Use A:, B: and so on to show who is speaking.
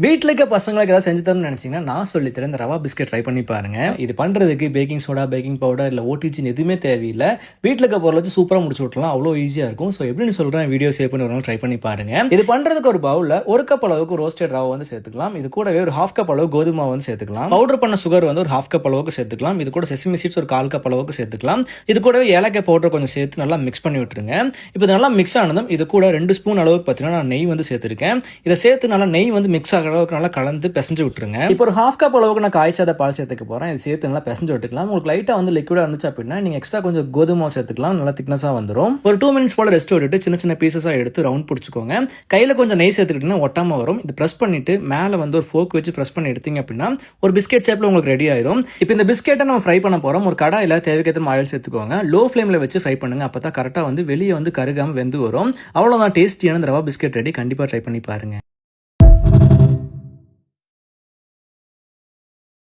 A: வீட்டில் இருக்க பசங்களுக்கு ஏதாவது செஞ்சு தரணும்னு நினச்சிங்கன்னா நான் சொல்லித்தரேன். இந்த ரவா பிஸ்கெட் ட்ரை பண்ணி பாருங்கள். இது பண்ணுறதுக்கு பேக்கிங் சோடா, பேக்கிங் பவுடர் இல்லை ஓடிஜின்னு எதுவுமே தேவையில்லை. வீட்டில் இருக்க பொருள் வச்சு சூப்பராக முடிச்சு விட்லாம். அவ்வளோ ஈஸியாக இருக்கும். ஸோ எப்படின்னு சொல்கிறேன், வீடியோ சேவ் பண்ணி ஒரு நாள் ட்ரை பண்ணி பாருங்கள். இது பண்ணுறதுக்கு ஒரு பவுலில் 1 கப் அளவுக்கு ரோஸ்டட் ரவா வந்து சேர்த்துக்கலாம். இது கூடவே ஒரு 1/2 கப் அளவு கோதுமை வந்து சேர்த்துக்கலாம். பவுடர் பண்ண சுகர் வந்து ஒரு 1/2 கப் அளவுக்கு சேர்த்துக்கலாம். இது கூட செசமி சீட்ஸ் ஒரு 1/4 கப் அளவுக்கு சேர்த்துக்கலாம். இது கூடவே ஏலக்காய் பவுடர் கொஞ்சம் சேர்த்து நல்லா மிக்ஸ் பண்ணி விட்டுருங்க. இப்போ இது நல்லா மிக்ஸ் ஆனதும் இது கூட 2 ஸ்பூன் அளவுக்கு பார்த்தீங்கன்னா நான் நெய் வந்து சேர்த்துருக்கேன். இதை சேர்த்து நல்லா நெய் வந்து மிக்ஸ் ஆகிற அளவுக்கு நல்லா கலந்து பிசைஞ்சு விட்டுருங்க. இப்போ ஒரு 1/2 கப் அளவுக்கு நான் காய்ச்சாத பால் சேர்த்துக்க போறேன். இது சேர்த்து நல்லா பிசைஞ்சு விட்டுக்கலாம். உங்களுக்கு லைட்டா வந்து லிக்விடா இருந்துச்சு அப்படின்னா நீங்க எக்ஸ்ட்ரா கொஞ்சம் கோதுமை சேர்த்துக்கலாம். நல்லா திக்னஸா வந்துடும். ஒரு 2 மினிட்ஸ் போல ரெஸ்ட் விட்டுட்டு சின்ன சின்ன பீசஸா எடுத்து ரவுண்ட் பிடிச்சிக்கோங்க. கையில கொஞ்சம் நெய் சேர்த்துக்கிட்டீங்கன்னா ஒட்டாம வரும். இது பிரஸ் பண்ணிட்டு மேல வந்து ஒரு ஃபோர்க் வச்சு பிரஸ் பண்ணி எடுத்தீங்க அப்படின்னா ஒரு பிஸ்கெட் ஷேப்ல உங்களுக்கு ரெடி ஆயிடும். இப்போ இந்த பிஸ்கெட்டை நம்ம ஃப்ரை பண்ண போறோம். ஒரு கடாயில தேவைக்கேற்ற ஆயில் சேர்த்துக்கோங்க. லோ ஃப்ளேம்ல வச்சு ஃப்ரை பண்ணுங்க. அப்பதான் கரெக்டா வந்து வெளியே வந்து கருகாம வெந்து வரும். அவ்வளவுதான், டேஸ்டியான ரவா பிஸ்கெட் ரெடி. கண்டிப்பா ட்ரை பண்ணி பாருங்க.